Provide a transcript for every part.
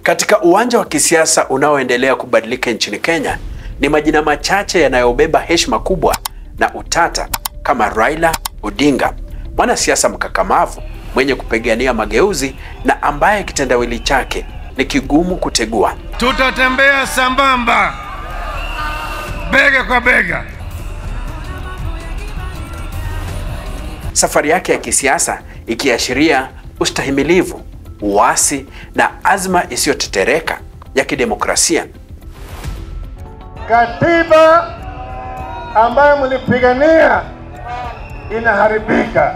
Katika uwanja wa kisiasa unaoendelea kubadilika nchini Kenya, ni majina machache yanayobeba heshima kubwa na utata kama Raila Odinga, mwanasiasa mkakamavu mwenye kupigania mageuzi na ambaye kitendawili chake ni kigumu kutegua. Tutatembea sambamba, bega kwa bega. Safari yake ya kisiasa ikiashiria ustahimilivu, uasi na azma isiyotetereka ya kidemokrasia. Katiba ambayo mlipigania inaharibika.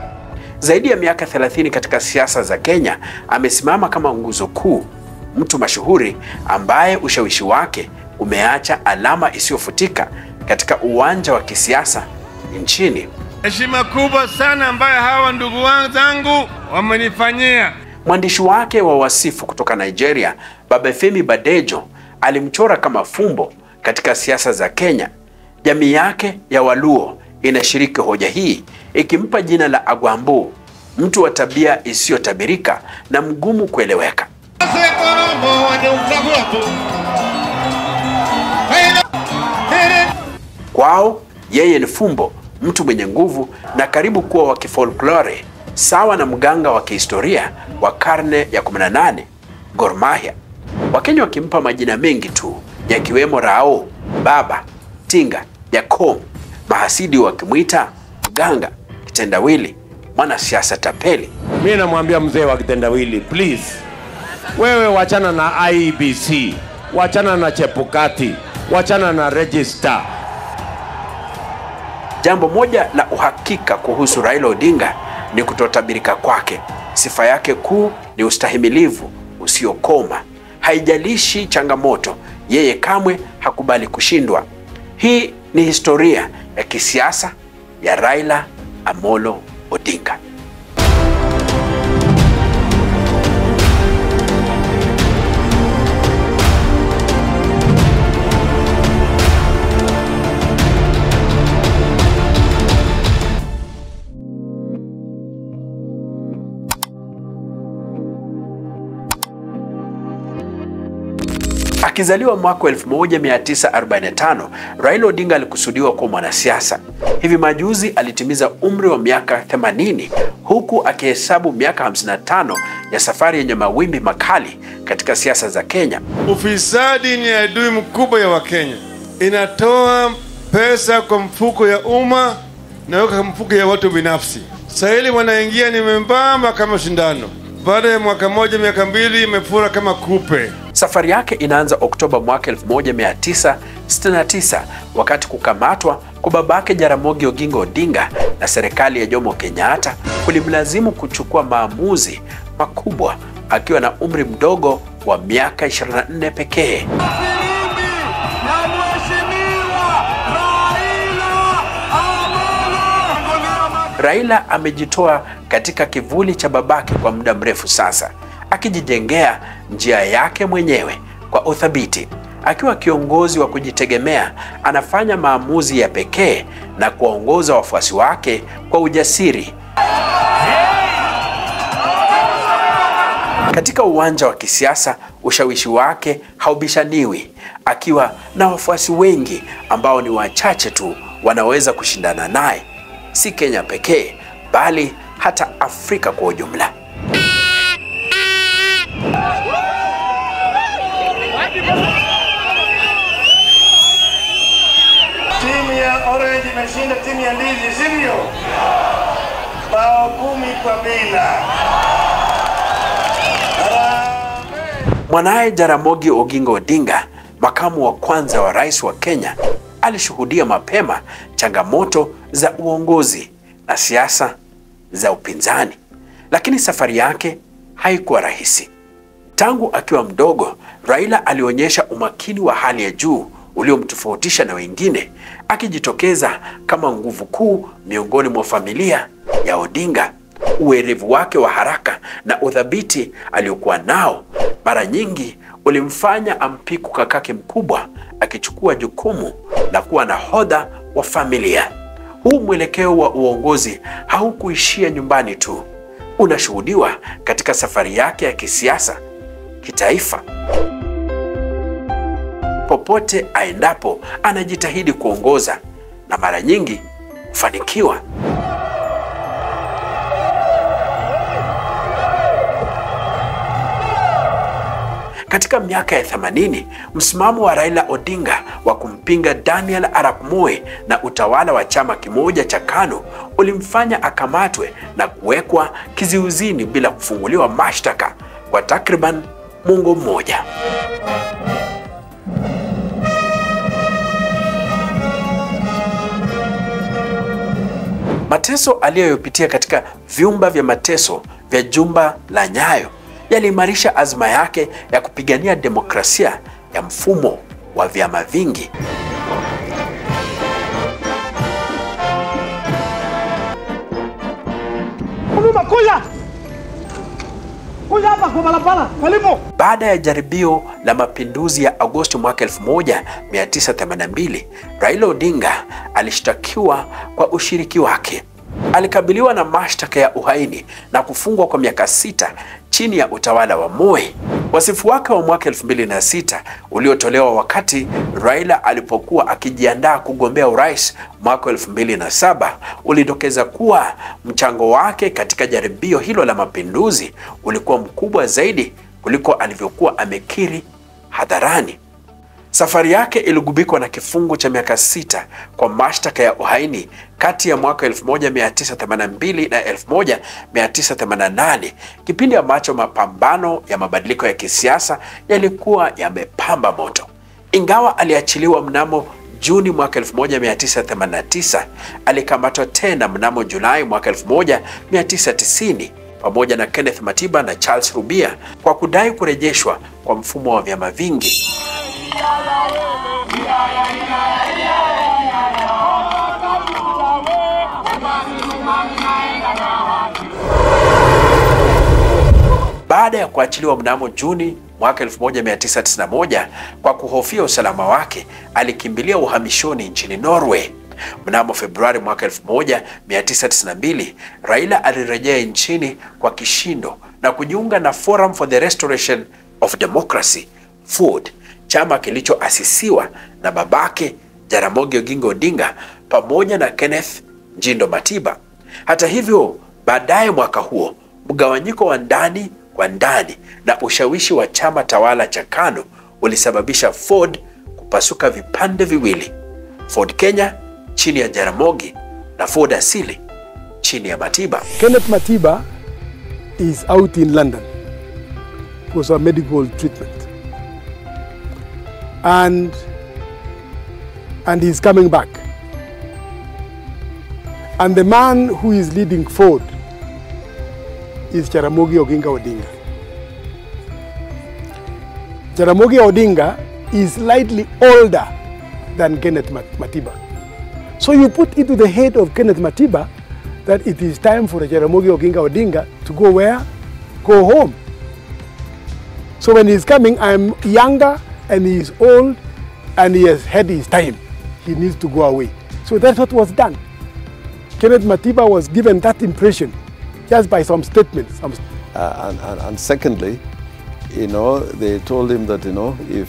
Zaidi ya miaka 30 katika siasa za Kenya, amesimama kama nguzo kuu, mtu mashuhuri ambaye ushawishi wake umeacha alama isiyofutika katika uwanja wa kisiasa nchini. Heshima kubwa sana ambayo hawa ndugu zangu wamenifanyia. Mwandishi wake wa wasifu kutoka Nigeria, Babafemi Badejo, alimchora kama fumbo katika siasa za Kenya. Jamii yake ya Waluo inashiriki hoja hii, ikimpa jina la Agwambo, mtu wa tabia isiyotabirika na mgumu kueleweka. Kwao yeye ni fumbo, mtu mwenye nguvu na karibu kuwa wa kifolklore, sawa na mganga wa kihistoria wa karne ya 18, Gor Mahia. Wakenya wakimpa majina mengi tu, yakiwemo Rao, Baba, Tinga, Yakom, mahasidi wakimwita mganga, kitendawili, mwanasiasa tapeli. Mimi namwambia mzee wa kitendawili, please, wewe wachana na IEBC, wachana na Chebukati, wachana na register. Jambo moja la uhakika kuhusu Raila Odinga ni kutotabirika kwake. Sifa yake kuu ni ustahimilivu usiokoma. Haijalishi changamoto, yeye kamwe hakubali kushindwa. Hii ni historia ya kisiasa ya Raila Amolo Odinga. Akizaliwa mwaka 1945, Raila Odinga alikusudiwa kuwa mwanasiasa. Hivi majuzi alitimiza umri wa miaka 80, huku akihesabu miaka 55 ya safari yenye mawimbi makali katika siasa za Kenya. Ufisadi ni adui mkubwa ya Wakenya. Inatoa pesa kwa mfuko ya umma na kwa mfuko ya watu binafsi. Sahili wanaingia ni membamba kama shindano. Baada ya mwaka moja, miaka mbili imefura kama kupe. Safari yake inaanza Oktoba mwaka 1969 wakati kukamatwa kwa babake Jaramogi Oginga Odinga na serikali ya Jomo Kenyatta kulimlazimu kuchukua maamuzi makubwa akiwa na umri mdogo wa miaka 24 pekee. Raila amejitoa katika kivuli cha babake kwa muda mrefu sasa, akijijengea njia yake mwenyewe kwa uthabiti. Akiwa kiongozi wa kujitegemea, anafanya maamuzi ya pekee na kuongoza wafuasi wake kwa ujasiri. Katika uwanja wa kisiasa, ushawishi wake haubishaniwi, akiwa na wafuasi wengi ambao ni wachache tu wanaweza kushindana naye, si Kenya pekee, bali hata Afrika kwa ujumla. Timu ya Orange imeshinda timu ya Ndizi, sivyo? Bao 10-0. Mwanae Jaramogi Oginga Odinga, makamu wa kwanza wa rais wa Kenya, alishuhudia mapema changamoto za uongozi na siasa za upinzani, lakini safari yake haikuwa rahisi. Tangu akiwa mdogo, Raila alionyesha umakini wa hali ya juu uliomtofautisha na wengine, akijitokeza kama nguvu kuu miongoni mwa familia ya Odinga. Uwerevu wake wa haraka na udhabiti aliokuwa nao mara nyingi ulimfanya ampiku kakake mkubwa, akichukua jukumu la kuwa nahodha wa familia. Huu mwelekeo wa uongozi haukuishia nyumbani tu, unashuhudiwa katika safari yake ya kisiasa kitaifa. Popote aendapo anajitahidi kuongoza na mara nyingi kufanikiwa. Katika miaka ya 80, msimamo wa Raila Odinga wa kumpinga Daniel Arap Moi na utawala wa chama kimoja cha KANU ulimfanya akamatwe na kuwekwa kizuizini bila kufunguliwa mashtaka kwa takriban muongo mmoja. Mateso aliyopitia katika vyumba vya mateso vya jumba la Nyayo yaliimarisha azma yake ya kupigania demokrasia ya mfumo wa vyama vingi. Baada ya jaribio la mapinduzi ya Agosti mwaka 1982, Raila Odinga alishtakiwa kwa ushiriki wake. Alikabiliwa na mashtaka ya uhaini na kufungwa kwa miaka 6 chini ya utawala wa Moi. Wasifu wake wa mwaka 2006 uliotolewa wakati Raila alipokuwa akijiandaa kugombea urais mwaka 2007 ulidokeza kuwa mchango wake katika jaribio hilo la mapinduzi ulikuwa mkubwa zaidi kuliko alivyokuwa amekiri hadharani. Safari yake iligubikwa na kifungo cha miaka 6 kwa mashtaka ya uhaini kati ya mwaka 1982 na 1988, kipindi ambacho mapambano ya mabadiliko ya kisiasa yalikuwa yamepamba moto. Ingawa aliachiliwa mnamo Juni mwaka 1989, alikamatwa tena mnamo Julai mwaka 1990 pamoja na Kenneth Matiba na Charles Rubia kwa kudai kurejeshwa kwa mfumo wa vyama vingi. Baada ya kuachiliwa mnamo Juni mwaka 1991 kwa kuhofia usalama wake, alikimbilia uhamishoni nchini Norway. Mnamo Februari mwaka 1992, Raila alirejea nchini kwa kishindo na kujiunga na Forum for the Restoration of Democracy, FORD, chama kilichoasisiwa na babake Jaramogi Oginga Odinga pamoja na Kenneth Njindo Matiba. Hata hivyo, baadaye mwaka huo, mgawanyiko wa ndani kwa ndani na ushawishi wa chama tawala cha KANU ulisababisha FORD kupasuka vipande viwili: FORD Kenya chini ya Jaramogi na FORD asili chini ya Matiba. Kenneth Matiba is out in London for a medical treatment, and he's coming back. And the man who is leading FORD is Jaramogi Oginga Odinga. Jaramogi Odinga is slightly older than Kenneth Matiba. So you put into the head of Kenneth Matiba that it is time for Jaramogi Oginga Odinga to go where? Go home. So when he's coming, I'm younger and he is old and he has had his time. He needs to go away. So that's what was done. Kenneth Matiba was given that impression just by some statements. And secondly, they told him that, if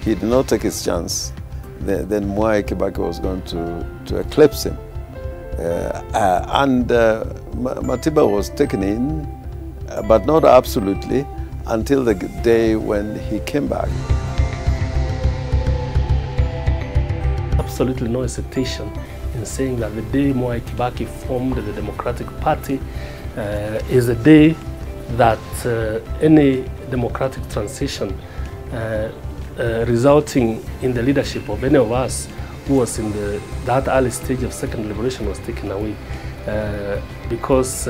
he did not take his chance, then Mwai Kibaki was going to eclipse him. Matiba was taken in, but not absolutely, until the day when he came back. Absolutely no hesitation in saying that the day Mwai Kibaki formed the Democratic Party is a day that any democratic transition resulting in the leadership of any of us who was in that early stage of second liberation was taken away. Because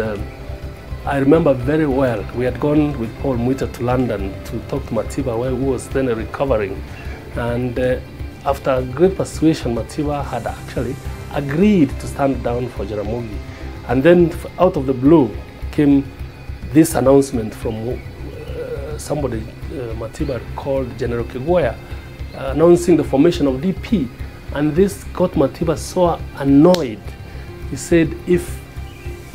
I remember very well, we had gone with Paul Mwita to London to talk to Matiba, who was then recovering. And after great persuasion, Matiba had actually agreed to stand down for Jaramogi. And then out of the blue came this announcement from somebody Matiba called General Kigoya, announcing the formation of DP. And this got Matiba so annoyed. He said, if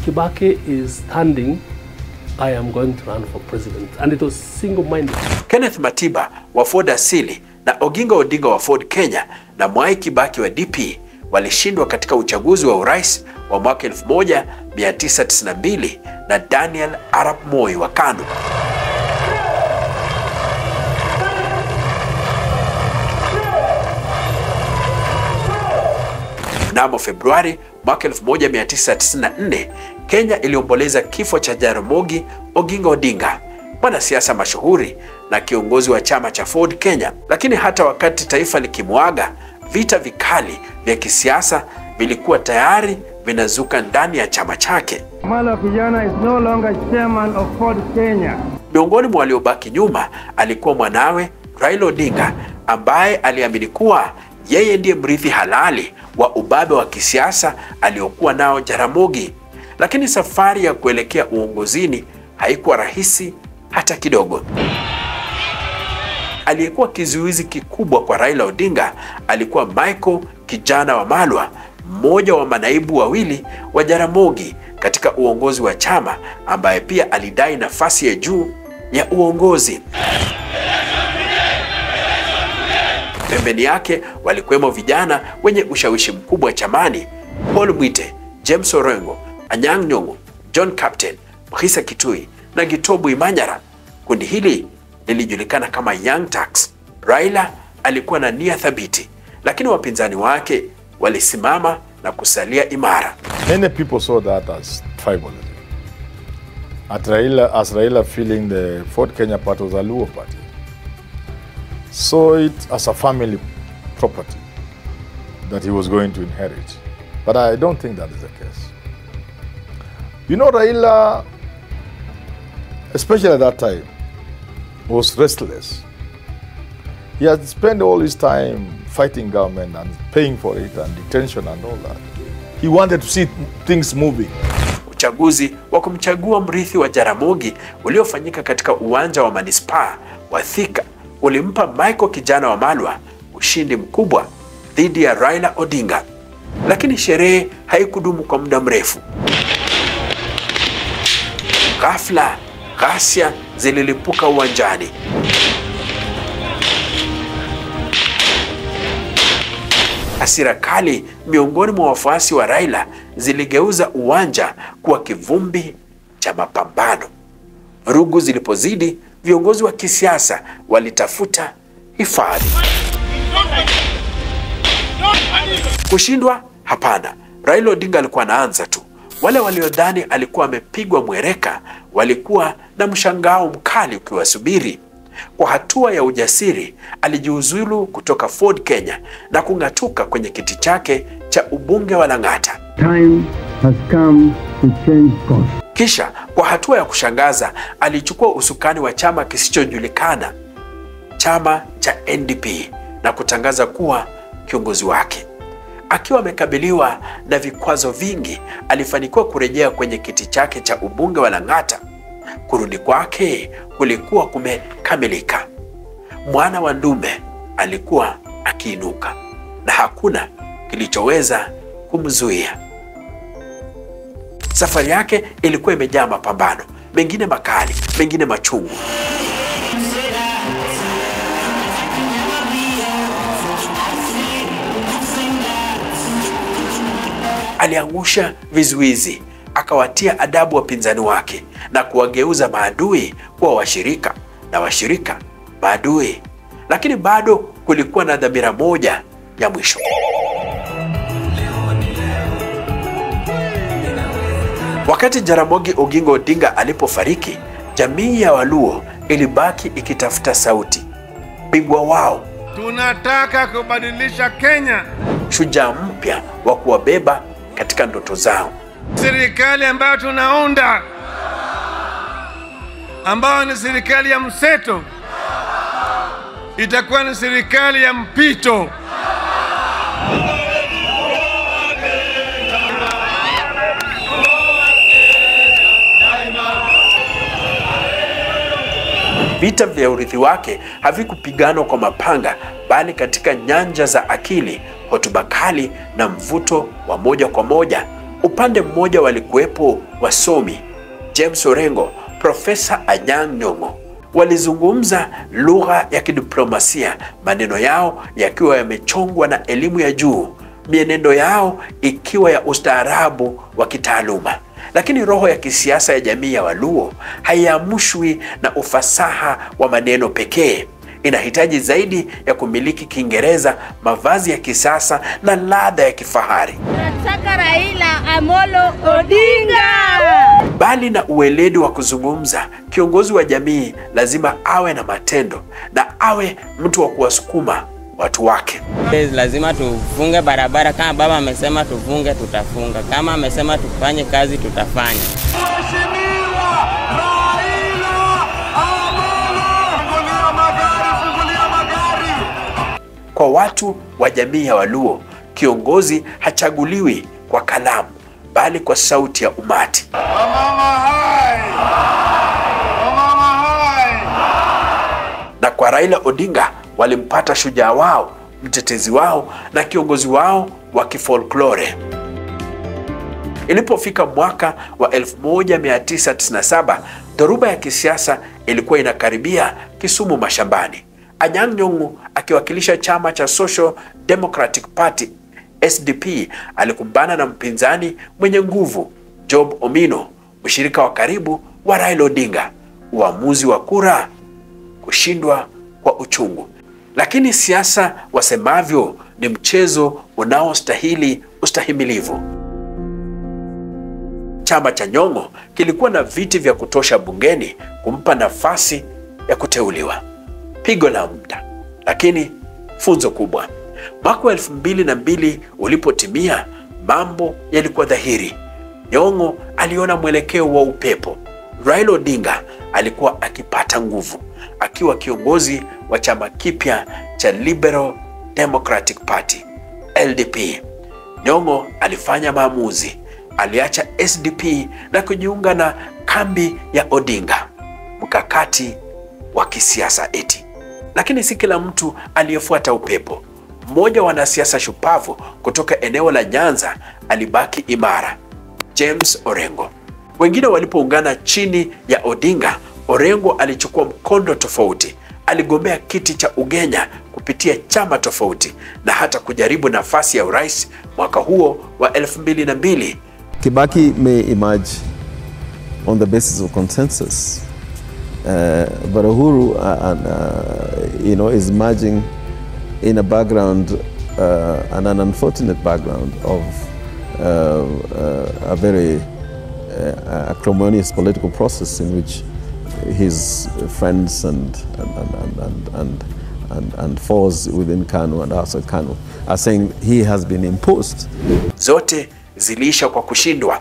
Kibaki is standing I am going to run for president. And it was single-minded. Kenneth Matiba wa Ford Asili na Oginga Odinga wa Ford Kenya na Mwai Kibaki wa DP walishindwa katika uchaguzi wa urais wa mwaka 1992 na Daniel Arap Moi wa KANU. Mnamo Februari mwaka 1994, Kenya iliomboleza kifo cha Jaramogi Oginga Odinga, mwanasiasa mashuhuri na kiongozi wa chama cha Ford Kenya. Lakini hata wakati taifa likimwaga, vita vikali vya kisiasa vilikuwa tayari vinazuka ndani ya chama chake. Mala Kijana is no longer chairman of Ford Kenya. Miongoni mwa waliobaki nyuma alikuwa mwanawe Raila Odinga, ambaye aliamini kuwa yeye ndiye mrithi halali wa ubabe wa kisiasa aliokuwa nao Jaramogi. Lakini safari ya kuelekea uongozini haikuwa rahisi hata kidogo. Aliyekuwa kizuizi kikubwa kwa Raila Odinga alikuwa Michael Kijana Wamalwa, mmoja wa manaibu wawili wa Jaramogi katika uongozi wa chama, ambaye pia alidai nafasi ya juu ya uongozi. Pembeni yake walikuwemo vijana wenye ushawishi mkubwa chamani: Paul Mwite, James Orengo, Anyang' Nyong'o, John Captain, Mkhisa Kitui na Gitobu Imanyara. Kundi hili lilijulikana kama Young Turks. Raila alikuwa na nia thabiti, lakini wapinzani wake walisimama na kusalia imara. Many people saw that as tribalism. As Raila feeling the Ford Kenya part was a Luo party. Saw it as a family property that he was going to inherit. But I don't think that is the case. You know, Raila, especially at that time, was restless. He had spent all his time fighting government and paying for it and detention and all that. He wanted to see things moving. Uchaguzi wa kumchagua mrithi wa Jaramogi uliofanyika katika uwanja wa manispaa wa Thika ulimpa Michael Kijana Wamalwa ushindi mkubwa dhidi ya Raila Odinga. Lakini sherehe haikudumu kwa muda mrefu. Ghafla, ghasia zililipuka uwanjani. Hasira kali miongoni mwa wafuasi wa Raila ziligeuza uwanja kuwa kivumbi cha mapambano. Vurugu zilipozidi, viongozi wa kisiasa walitafuta hifadhi. Kushindwa? Hapana. Raila Odinga alikuwa anaanza tu. Wale waliodhani alikuwa amepigwa mwereka walikuwa na mshangao mkali ukiwasubiri. Kwa hatua ya ujasiri, alijiuzulu kutoka Ford Kenya na kung'atuka kwenye kiti chake cha ubunge wa Lang'ata. Time has come to change course. Kisha kwa hatua ya kushangaza alichukua usukani wa chama kisichojulikana, chama cha NDP, na kutangaza kuwa kiongozi wake. Akiwa amekabiliwa na vikwazo vingi, alifanikiwa kurejea kwenye kiti chake cha ubunge wa Lang'ata. Kurudi kwake kulikuwa kumekamilika. Mwana wa ndume alikuwa akiinuka na hakuna kilichoweza kumzuia. Safari yake ilikuwa imejaa mapambano, mengine makali, mengine machungu. Aliangusha vizuizi, akawatia adabu wapinzani wake na kuwageuza maadui kuwa washirika na washirika maadui. Lakini bado kulikuwa na dhamira moja ya mwisho. Wakati Jaramogi Oginga Odinga alipofariki, jamii ya Waluo ilibaki ikitafuta sauti. Bingwa wao, Tunataka kubadilisha Kenya. shujaa mpya wa kuwabeba katika ndoto zao. Serikali ambayo tunaunda, ambayo ni serikali ya mseto, itakuwa ni serikali ya mpito. Vita vya urithi wake havikupiganwa kwa mapanga, bali katika nyanja za akili, hotuba kali na mvuto wa moja kwa moja. Upande mmoja walikuwepo wasomi: James Orengo, Profesa Anyang' Nyong'o walizungumza lugha ya kidiplomasia, maneno yao yakiwa yamechongwa na elimu ya juu, mienendo yao ikiwa ya ustaarabu wa kitaaluma. Lakini roho ya kisiasa ya jamii ya Waluo haiamshwi na ufasaha wa maneno pekee. Inahitaji zaidi ya kumiliki Kiingereza, mavazi ya kisasa na ladha ya kifahari. Nataka Raila Amolo Odinga. Bali na uweledi wa kuzungumza, kiongozi wa jamii lazima awe na matendo na awe mtu wa kuwasukuma watu wake. Lazima tufunge barabara. Kama baba amesema tufunge, tutafunga. Kama amesema tufanye kazi, tutafanya. Mheshimiwa Raila Amolo, fungulia magari. Kwa watu wa jamii ya Waluo, kiongozi hachaguliwi kwa kalamu, bali kwa sauti ya umati. Na kwa Raila Odinga walimpata shujaa wao, mtetezi wao na kiongozi wao wa kifolklore. Ilipofika mwaka wa 1997, dhoruba ya kisiasa ilikuwa inakaribia Kisumu mashambani. Anyang' Nyong'o akiwakilisha chama cha Social Democratic Party SDP alikumbana na mpinzani mwenye nguvu Job Omino, mshirika wa karibu wa Raila Odinga. Uamuzi wa kura, kushindwa kwa uchungu. Lakini siasa, wasemavyo, ni mchezo unaostahili ustahimilivu. Chama cha Nyong'o kilikuwa na viti vya kutosha bungeni kumpa nafasi ya kuteuliwa. Pigo la muda, lakini funzo kubwa. Mwaka 2002 ulipotimia, mambo yalikuwa dhahiri. Nyong'o aliona mwelekeo wa upepo. Raila Odinga alikuwa akipata nguvu, akiwa kiongozi wa chama kipya cha Liberal Democratic Party LDP. Nyong'o alifanya maamuzi. Aliacha SDP na kujiunga na kambi ya Odinga. Mkakati wa kisiasa eti. Lakini si kila mtu aliyefuata upepo. Mmoja wa wanasiasa shupavu kutoka eneo la Nyanza alibaki imara, James Orengo. Wengine walipoungana chini ya Odinga, Orengo alichukua mkondo tofauti. Aligombea kiti cha ugenya kupitia chama tofauti na hata kujaribu nafasi ya urais mwaka huo wa 2002. Kibaki may emerge on the basis of consensus, but Uhuru is emerging in a background, an unfortunate background of a very acrimonious political process in which his friends and foes within KANU and outside KANU are saying he has been imposed. Zote zilisha kwa kushindwa,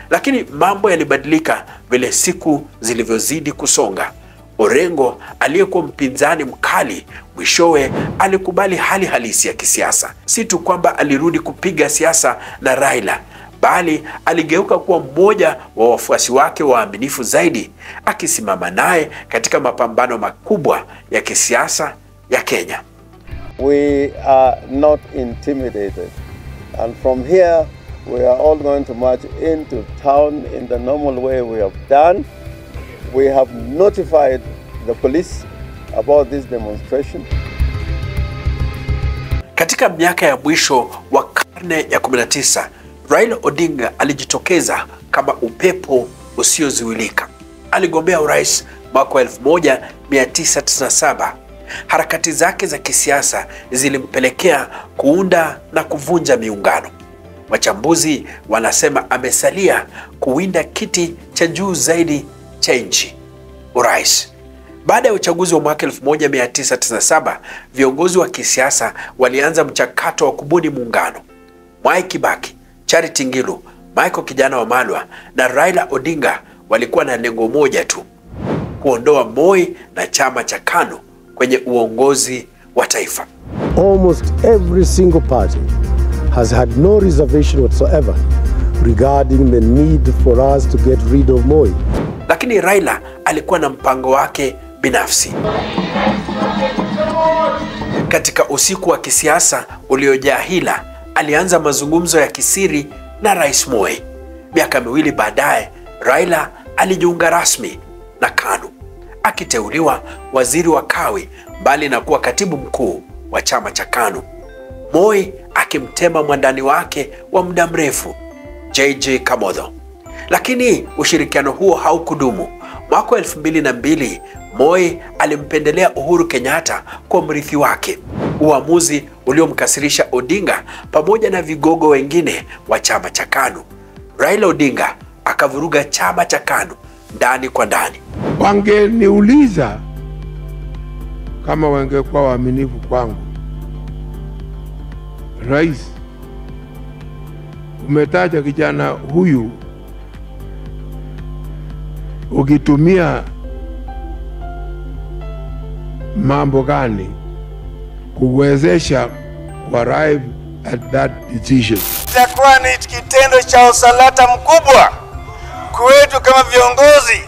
lakini mambo yalibadilika vile siku zilivyozidi kusonga. Orengo aliyekuwa mpinzani mkali mwishowe alikubali hali halisi ya kisiasa. Si tu kwamba alirudi kupiga siasa na Raila, bali aligeuka kuwa mmoja wa wafuasi wake waaminifu zaidi, akisimama naye katika mapambano makubwa ya kisiasa ya Kenya. We are not intimidated, and from here we are all going to march into town in the normal way we have done. We have notified the police about this demonstration. Katika miaka ya mwisho wa karne ya 19, Raila Odinga alijitokeza kama upepo usiozuilika. Aligombea urais mwaka 1997. Harakati zake za kisiasa zilimpelekea kuunda na kuvunja miungano. Wachambuzi wanasema amesalia kuwinda kiti cha juu zaidi cha nchi, urais. Baada ya uchaguzi wa mwaka 1997, viongozi wa kisiasa walianza mchakato wa kubuni muungano. Mwai Kibaki, Charity Ngilu, Michael Kijana Wamalwa na Raila Odinga walikuwa na lengo moja tu: kuondoa Moi na chama cha KANU kwenye uongozi wa taifa. Almost every single party has had no reservation whatsoever regarding the need for us to get rid of Moi. Lakini Raila alikuwa na mpango wake binafsi. Katika usiku wa kisiasa uliojaa hila, alianza mazungumzo ya kisiri na Rais Moi. Miaka miwili baadaye, Raila alijiunga rasmi na KANU, akiteuliwa waziri wa kawi mbali na kuwa katibu mkuu wa chama cha KANU. Moi akimtema mwandani wake wa muda mrefu JJ Kamotho. Lakini ushirikiano huo haukudumu. Mwaka 2002 Moi alimpendelea Uhuru Kenyatta kwa mrithi wake, uamuzi uliomkasirisha Odinga pamoja na vigogo wengine wa chama cha KANU. Raila Odinga akavuruga chama cha KANU ndani kwa ndani. Wangeniuliza kama wangekuwa waaminifu kwangu, Rais, umetaja kijana huyu ukitumia mambo gani kuwezesha arrive at that decision? Itakuwa ni kitendo cha usalata mkubwa kwetu kama viongozi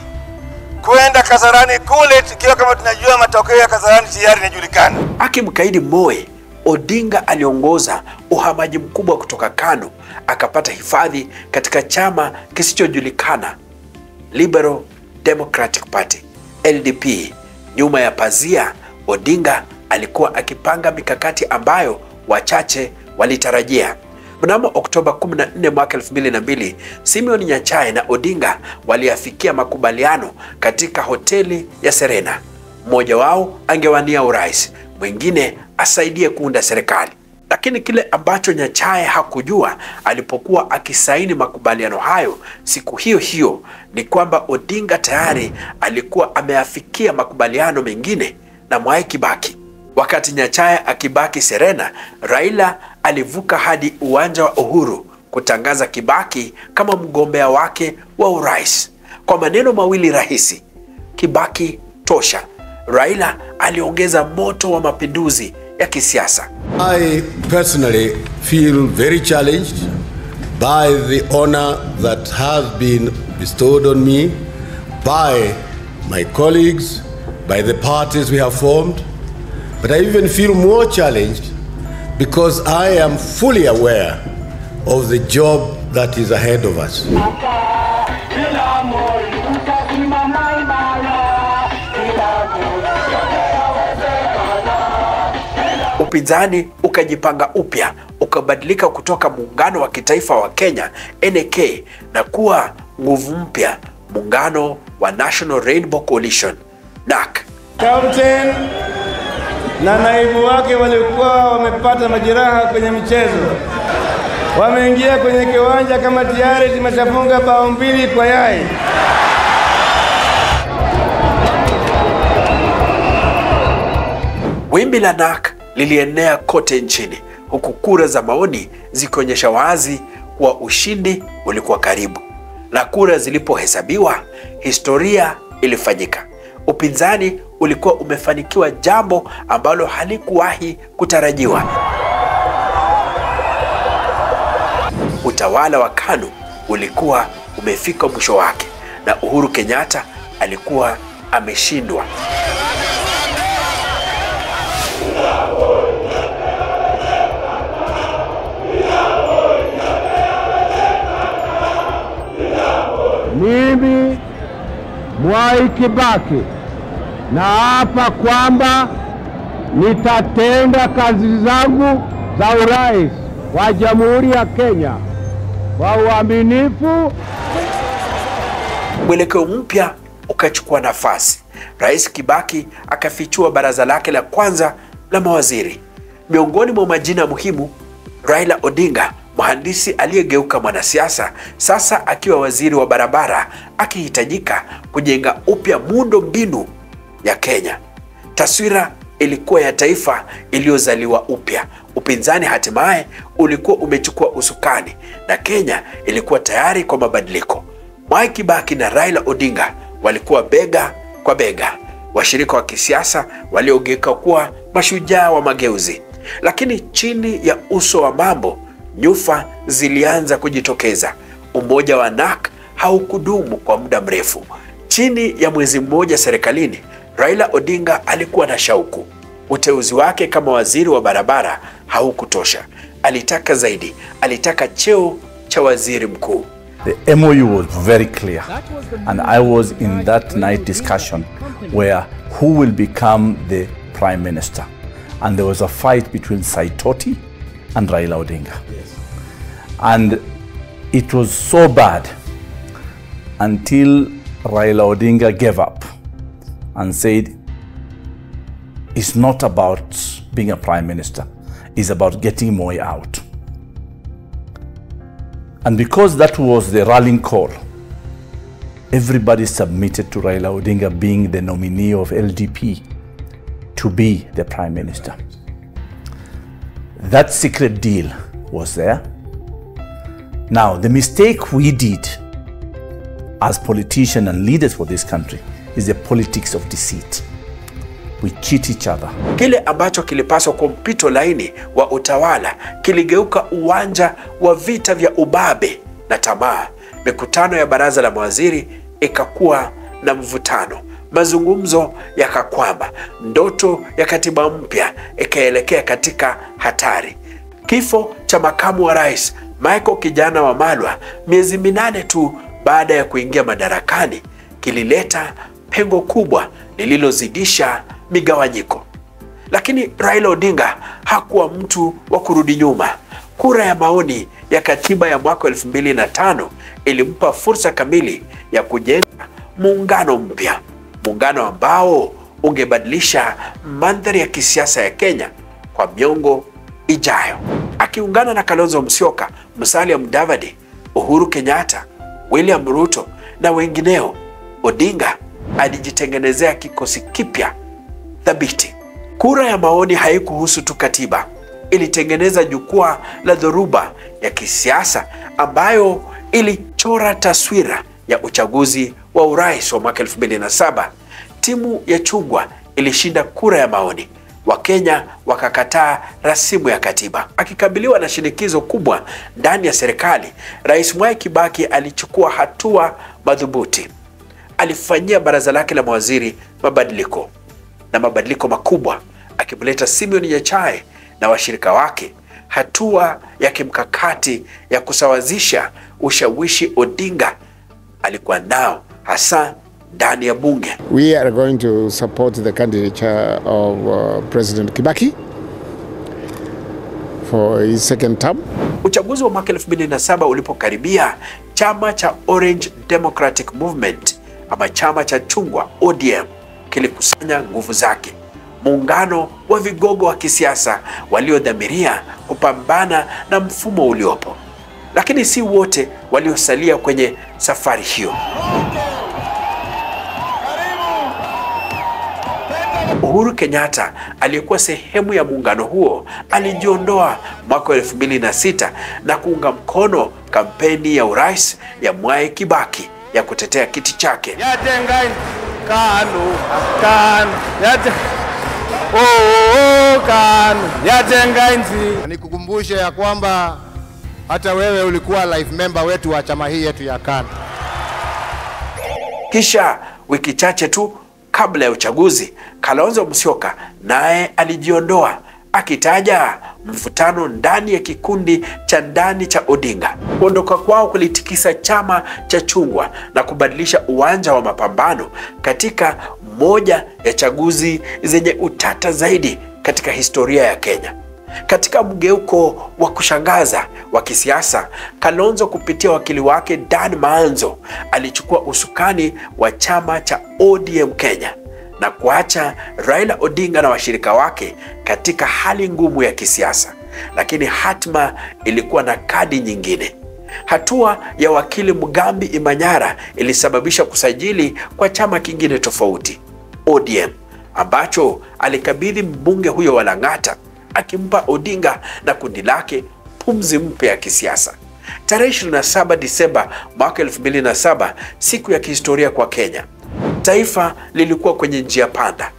kwenda Kasarani kule tukiwa kama tunajua matokeo ya Kasarani tayari yanajulikana. Akimkaidi Moi, Odinga aliongoza uhamaji mkubwa kutoka KANU, akapata hifadhi katika chama kisichojulikana, Liberal Democratic Party, LDP. Nyuma ya pazia, Odinga alikuwa akipanga mikakati ambayo wachache walitarajia. Mnamo Oktoba 14 mwaka 2002, Simeon Nyachae na Odinga waliafikia makubaliano katika hoteli ya Serena. Mmoja wao angewania urais, mwingine asaidie kuunda serikali. Lakini kile ambacho Nyachae hakujua alipokuwa akisaini makubaliano hayo siku hiyo hiyo ni kwamba Odinga tayari alikuwa ameafikia makubaliano mengine na Mwai Kibaki. Wakati Nyachae akibaki Serena, Raila alivuka hadi uwanja wa Uhuru kutangaza Kibaki kama mgombea wake wa urais. Kwa maneno mawili rahisi, Kibaki tosha, Raila aliongeza moto wa mapinduzi ya kisiasa. I personally feel very challenged by the honor that has been bestowed on me by my colleagues, by the parties we have formed, but I even feel more challenged because I am fully aware of the job that is ahead of us. Upinzani ukajipanga upya, ukabadilika kutoka muungano wa kitaifa wa Kenya NK na kuwa nguvu mpya, muungano wa National Rainbow Coalition NARC. Captain na naibu wake walikuwa wamepata majeraha kwenye michezo, wameingia kwenye kiwanja kama tayari tumeshafunga bao 2 kwa yai. Wimbi la NARC lilienea kote nchini, huku kura za maoni zikionyesha wazi kuwa ushindi ulikuwa karibu. Na kura zilipohesabiwa, historia ilifanyika. Upinzani ulikuwa umefanikiwa jambo ambalo halikuwahi kutarajiwa. Utawala wa KANU ulikuwa umefika mwisho wake na Uhuru Kenyatta alikuwa ameshindwa. Mimi Mwai Kibaki naapa kwamba nitatenda kazi zangu za urais wa Jamhuri ya Kenya kwa uaminifu. Mwelekeo mpya ukachukua nafasi. Rais Kibaki akafichua baraza lake la kwanza la mawaziri. Miongoni mwa majina muhimu, Raila Odinga, mhandisi aliyegeuka mwanasiasa, sasa akiwa waziri wa barabara, akihitajika kujenga upya muundo mbinu ya Kenya. Taswira ilikuwa ya taifa iliyozaliwa upya. Upinzani hatimaye ulikuwa umechukua usukani na Kenya ilikuwa tayari kwa mabadiliko. Mwai Kibaki na Raila Odinga walikuwa bega kwa bega, washirika wa kisiasa waliogeuka kuwa mashujaa wa mageuzi. Lakini chini ya uso wa mambo, nyufa zilianza kujitokeza. Umoja wa NARC haukudumu kwa muda mrefu. Chini ya mwezi mmoja serikalini, Raila Odinga alikuwa na shauku. Uteuzi wake kama waziri wa barabara haukutosha. Alitaka zaidi, alitaka cheo cha waziri mkuu. The MOU was very clear, and I was in that night discussion where who will become the Prime Minister. And there was a fight between Saitoti and Raila Odinga. And it was so bad until Raila Odinga gave up and said, it's not about being a Prime Minister, it's about getting Moi out. And because that was the rallying call, everybody submitted to Raila Odinga being the nominee of LDP to be the Prime Minister. That secret deal was there. Now, the mistake we did as politicians and leaders for this country is the politics of deceit. We cheat each other. Kile ambacho kilipaswa kwa mpito laini wa utawala kiligeuka uwanja wa vita vya ubabe na tamaa. Mikutano ya baraza la mawaziri ikakuwa na mvutano. Mazungumzo yakakwama. Ndoto ya katiba mpya ikaelekea katika hatari. Kifo cha makamu wa rais Michael Kijana Wamalwa miezi 8 tu baada ya kuingia madarakani kilileta pengo kubwa lililozidisha migawanyiko. Lakini Raila Odinga hakuwa mtu wa kurudi nyuma. Kura ya maoni ya katiba ya mwaka 2005 ilimpa fursa kamili ya kujenga muungano mpya. Muungano ambao ungebadilisha mandhari ya kisiasa ya Kenya kwa miongo ijayo. Akiungana na Kalonzo Musyoka, Musalia Mudavadi, Uhuru Kenyatta, William Ruto na wengineo, Odinga alijitengenezea kikosi kipya thabiti. Kura ya maoni haikuhusu tu katiba, ilitengeneza jukwaa la dhoruba ya kisiasa ambayo ilichora taswira ya uchaguzi wa urais wa mwaka 2007. Timu ya chungwa ilishinda kura ya maoni. Wakenya wakakataa rasimu ya katiba. Akikabiliwa na shinikizo kubwa ndani ya serikali, Rais Mwai Kibaki alichukua hatua madhubuti. Alifanyia baraza lake la mawaziri mabadiliko makubwa, akimleta Simeon Nyachae na washirika wake, hatua ya kimkakati ya kusawazisha ushawishi Odinga alikuwa nao hasa ndani ya bunge. We are going to support the candidature of President Kibaki for his second term. Uchaguzi wa mwaka 2007 ulipokaribia, chama cha Orange Democratic Movement ama chama cha chungwa ODM kilikusanya nguvu zake. Muungano wa vigogo wa kisiasa waliodhamiria kupambana na mfumo uliopo. Lakini si wote waliosalia kwenye safari hiyo. Uhuru Kenyatta aliyekuwa sehemu ya muungano huo alijiondoa mwaka 2006 na kuunga mkono kampeni ya urais ya Mwai Kibaki ya kutetea kiti chake. Nikukumbushe ya kwamba hata wewe ulikuwa life member wetu wa chama hii yetu ya KANU. Kisha wiki chache tu kabla ya uchaguzi, Kalonzo Musyoka naye alijiondoa, akitaja mvutano ndani ya kikundi cha ndani cha Odinga. Kuondoka kwao kulitikisa chama cha chungwa na kubadilisha uwanja wa mapambano katika moja ya chaguzi zenye utata zaidi katika historia ya Kenya. Katika mgeuko wa kushangaza wa kisiasa, Kalonzo kupitia wakili wake Dan Maanzo alichukua usukani wa chama cha ODM Kenya na kuacha Raila Odinga na washirika wake katika hali ngumu ya kisiasa. Lakini hatma ilikuwa na kadi nyingine. Hatua ya wakili Mugambi Imanyara ilisababisha kusajili kwa chama kingine tofauti, ODM, ambacho alikabidhi mbunge huyo wa Lang'ata, akimpa Odinga na kundi lake pumzi mpya ya kisiasa. Tarehe 27 Disemba mwaka 2007, siku ya kihistoria kwa Kenya. Taifa lilikuwa kwenye njia panda,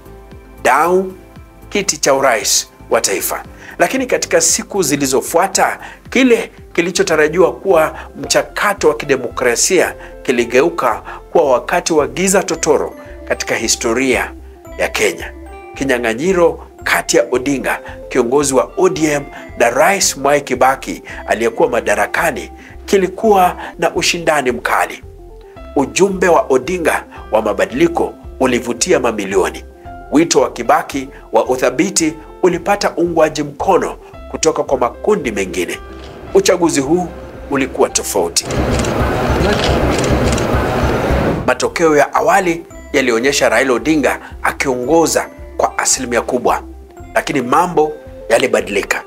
dau kiti cha urais wa taifa. Lakini katika siku zilizofuata, kile kilichotarajiwa kuwa mchakato wa kidemokrasia kiligeuka kuwa wakati wa giza totoro katika historia ya Kenya. Kinyang'anyiro kati ya Odinga, kiongozi wa ODM, na Rais Mwai Kibaki aliyekuwa madarakani kilikuwa na ushindani mkali. Ujumbe wa Odinga wa mabadiliko ulivutia mamilioni. Wito wa Kibaki wa uthabiti ulipata uungwaji mkono kutoka kwa makundi mengine. Uchaguzi huu ulikuwa tofauti. Matokeo ya awali yalionyesha Raila Odinga akiongoza kwa asilimia kubwa, lakini mambo yalibadilika.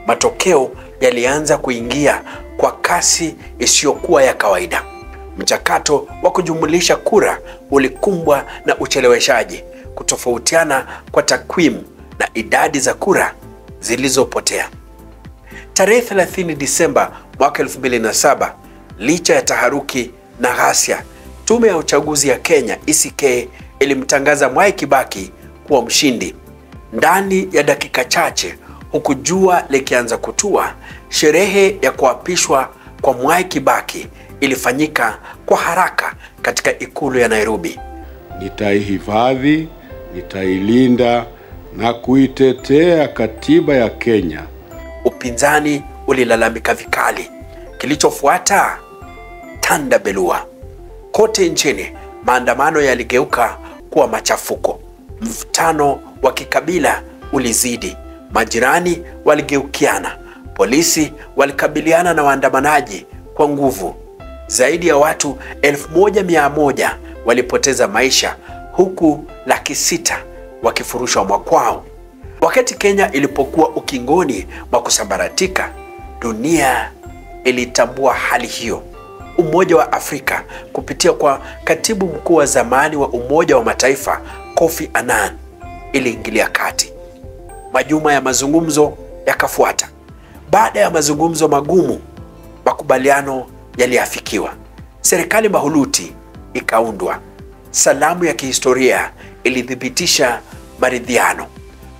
Matokeo yalianza kuingia kwa kasi isiyokuwa ya kawaida. Mchakato wa kujumulisha kura ulikumbwa na ucheleweshaji, kutofautiana kwa takwimu na idadi za kura zilizopotea. Tarehe 30 Disemba mwaka 2007, licha ya taharuki na ghasia, Tume ya Uchaguzi ya Kenya ECK ilimtangaza Mwai Kibaki kuwa mshindi. Ndani ya dakika chache, huku jua likianza kutua, sherehe ya kuapishwa kwa Mwai Kibaki ilifanyika kwa haraka katika ikulu ya Nairobi. Nitaihifadhi, nitailinda na kuitetea katiba ya Kenya. Upinzani ulilalamika vikali. Kilichofuata, tanda belua. Kote nchini, maandamano yaligeuka kuwa machafuko. Mvutano wa kikabila ulizidi. Majirani waligeukiana. Polisi walikabiliana na waandamanaji kwa nguvu. Zaidi ya watu 1100 walipoteza maisha, huku 600,000 wakifurushwa makwao. Wakati Kenya ilipokuwa ukingoni mwa kusambaratika, dunia ilitambua hali hiyo. Umoja wa Afrika kupitia kwa katibu mkuu wa zamani wa Umoja wa Mataifa Kofi Annan iliingilia kati. Majuma ya mazungumzo yakafuata. Baada ya mazungumzo magumu, makubaliano yaliafikiwa. Serikali mahuluti ikaundwa. Salamu ya kihistoria ilithibitisha maridhiano.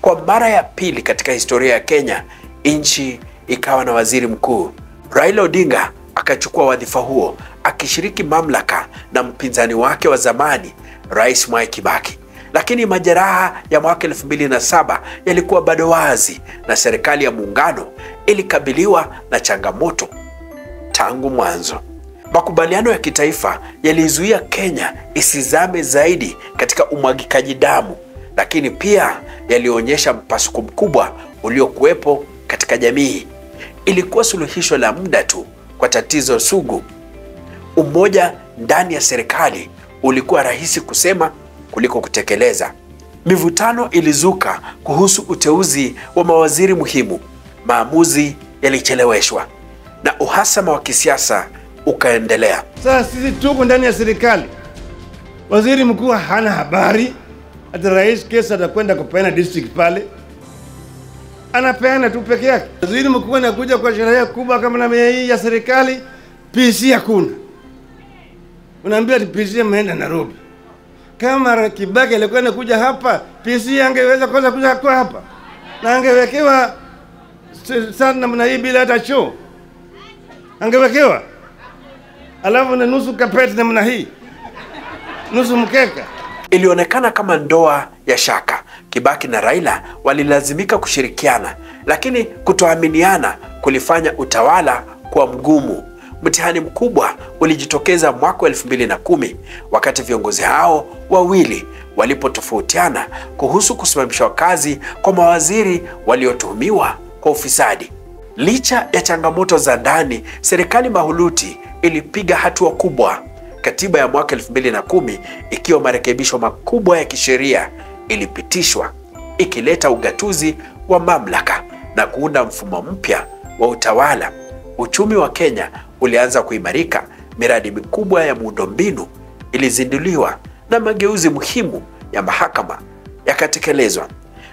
Kwa mara ya pili katika historia ya Kenya, nchi ikawa na waziri mkuu. Raila Odinga akachukua wadhifa huo akishiriki mamlaka na mpinzani wake wa zamani, Rais Mwai Kibaki. Lakini majeraha ya mwaka 2007 yalikuwa bado wazi, na serikali ya muungano ilikabiliwa na changamoto tangu mwanzo. Makubaliano ya kitaifa yalizuia Kenya isizame zaidi katika umwagikaji damu, lakini pia yalionyesha mpasuko mkubwa uliokuwepo katika jamii. Ilikuwa suluhisho la muda tu kwa tatizo sugu. Umoja ndani ya serikali ulikuwa rahisi kusema kuliko kutekeleza. Mivutano ilizuka kuhusu uteuzi wa mawaziri muhimu. Maamuzi yalicheleweshwa na uhasama wa kisiasa ukaendelea. Sasa sisi tuko ndani ya serikali. Waziri mkuu hana habari. Hata rais kesa atakwenda kupeana district pale, anapeana tu peke yake. Waziri mkuu anakuja kwa sherehe kubwa kama na hii ya serikali, PC hakuna. Unaambia PC ameenda Nairobi. Kama Kibaki alikuwa anakuja hapa, PC angeweza kwanza kuja kwa hapa, na angewekewa sana namna hii bila hata choo. Angewekewa alafu na nusu kapeti namna hii, nusu mkeka. Ilionekana kama ndoa ya shaka. Kibaki na Raila walilazimika kushirikiana, lakini kutoaminiana kulifanya utawala kuwa mgumu. Mtihani mkubwa ulijitokeza mwaka 2010 wakati viongozi hao wawili walipotofautiana kuhusu kusimamishwa kazi kwa mawaziri waliotuhumiwa kwa ufisadi. Licha ya changamoto za ndani, serikali mahuluti ilipiga hatua kubwa. Katiba ya mwaka 2010 ikiwa marekebisho makubwa ya kisheria ilipitishwa, ikileta ugatuzi wa mamlaka na kuunda mfumo mpya wa utawala. Uchumi wa Kenya ulianza kuimarika, miradi mikubwa ya miundombinu ilizinduliwa na mageuzi muhimu ya mahakama yakatekelezwa.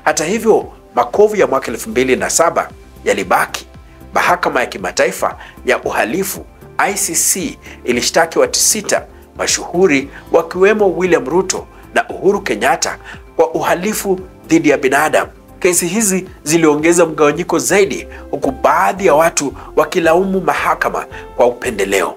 Hata hivyo, makovu ya mwaka 2007 yalibaki. Mahakama ya Kimataifa ya Uhalifu ICC ilishtaki watu 6 mashuhuri wakiwemo William Ruto na Uhuru Kenyatta kwa uhalifu dhidi ya binadamu. Kesi hizi ziliongeza mgawanyiko zaidi, huku baadhi ya watu wakilaumu mahakama kwa upendeleo.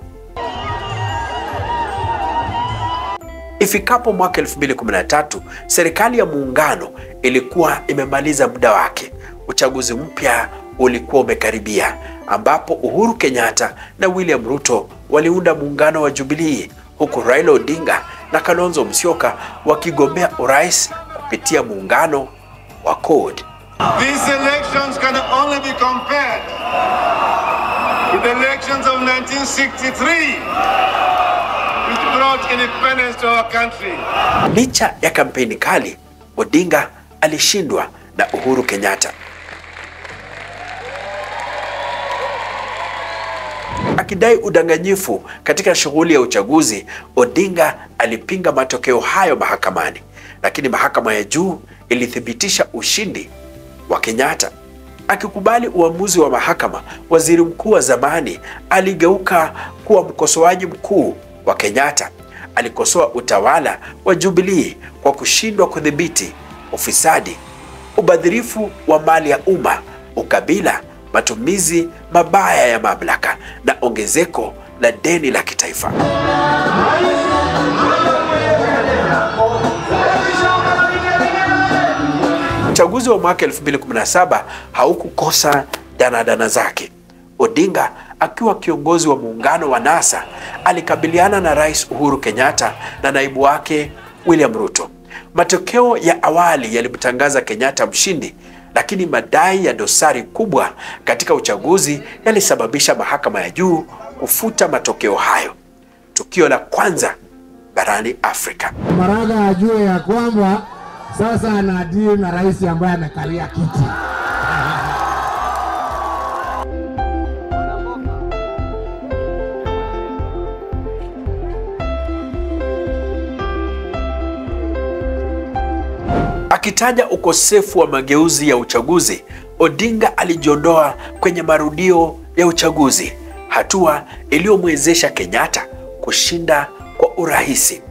Ifikapo mwaka 2013, serikali ya muungano ilikuwa imemaliza muda wake. Uchaguzi mpya ulikuwa umekaribia, ambapo Uhuru Kenyatta na William Ruto waliunda muungano wa Jubilee, huku Raila Odinga na Kalonzo Musyoka wakigombea urais kupitia muungano wa CORD. These elections can only be compared with the elections of 1963, which brought independence to our country. Licha ya kampeni kali, Odinga alishindwa na Uhuru Kenyatta. Akidai udanganyifu katika shughuli ya uchaguzi, Odinga alipinga matokeo hayo mahakamani, lakini mahakama ya juu ilithibitisha ushindi wa Kenyatta. Akikubali uamuzi wa mahakama, waziri mkuu wa zamani aligeuka kuwa mkosoaji mkuu wa Kenyatta. Alikosoa utawala wa Jubilee kwa kushindwa kudhibiti ufisadi, ubadhirifu wa mali ya umma, ukabila, matumizi mabaya ya mamlaka na ongezeko la deni la kitaifa. Uchaguzi wa mwaka 2017 haukukosa danadana zake. Odinga akiwa kiongozi wa muungano wa NASA alikabiliana na Rais Uhuru Kenyatta na naibu wake William Ruto. Matokeo ya awali yalimtangaza Kenyatta mshindi, lakini madai ya dosari kubwa katika uchaguzi yalisababisha mahakama ya juu kufuta matokeo hayo. Tukio la kwanza barani Afrika. Maraga ajue ya kwamba sasa anadili na rais ambaye amekalia kiti. Akitaja ukosefu wa mageuzi ya uchaguzi, Odinga alijiondoa kwenye marudio ya uchaguzi, hatua iliyomwezesha Kenyatta kushinda kwa urahisi.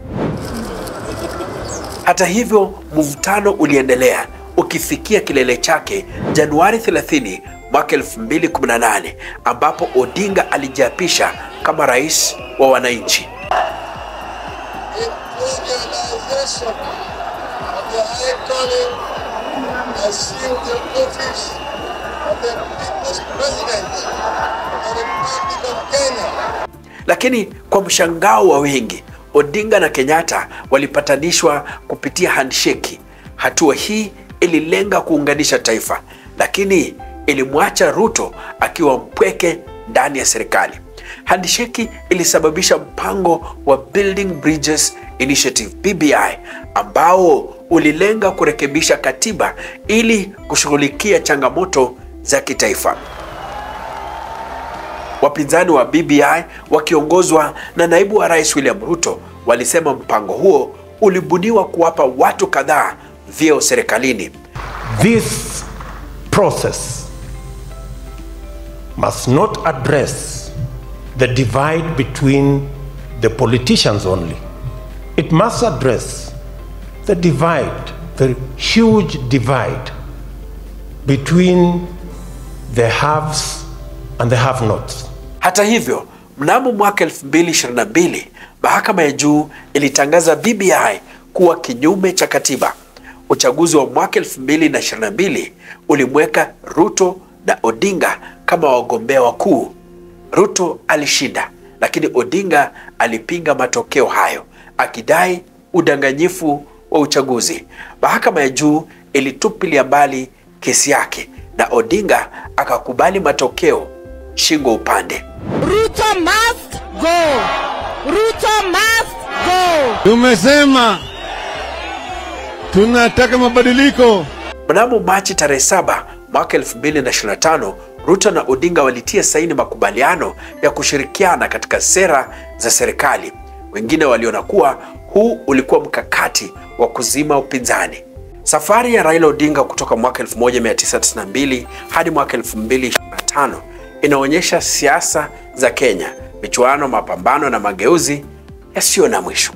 Hata hivyo, mvutano uliendelea, ukifikia kilele chake Januari 30 mwaka 2018, ambapo Odinga alijiapisha kama rais wa wananchi. Lakini kwa mshangao wa wengi, Odinga na Kenyatta walipatanishwa kupitia handshake. Hatua hii ililenga kuunganisha taifa, lakini ilimwacha Ruto akiwa mpweke ndani ya serikali. Handshake ilisababisha mpango wa Building Bridges Initiative BBI, ambao ulilenga kurekebisha katiba ili kushughulikia changamoto za kitaifa. Wapinzani wa BBI wakiongozwa na naibu wa rais William Ruto walisema mpango huo ulibuniwa kuwapa watu kadhaa vyeo serikalini. This process must not address the divide between the politicians only. It must address the divide, the huge divide between the haves and the have-nots. Hata hivyo, mnamo mwaka 2022, mahakama ya juu ilitangaza BBI kuwa kinyume cha katiba. Uchaguzi wa mwaka 2022 ulimweka Ruto na Odinga kama wagombea wakuu. Ruto alishinda, lakini Odinga alipinga matokeo hayo, akidai udanganyifu wa uchaguzi. Mahakama ya juu ilitupilia mbali kesi yake na Odinga akakubali matokeo shingo upande. Ruto must go. Ruto must go. Tumesema tunataka mabadiliko. Mnamo Machi tarehe 7 mwaka 2025, Ruto na Odinga walitia saini makubaliano ya kushirikiana katika sera za serikali. Wengine waliona kuwa huu ulikuwa mkakati wa kuzima upinzani. Safari ya Raila Odinga kutoka mwaka 1992 hadi mwaka 2025 inaonyesha siasa za Kenya, michuano, mapambano na mageuzi yasiyo na mwisho.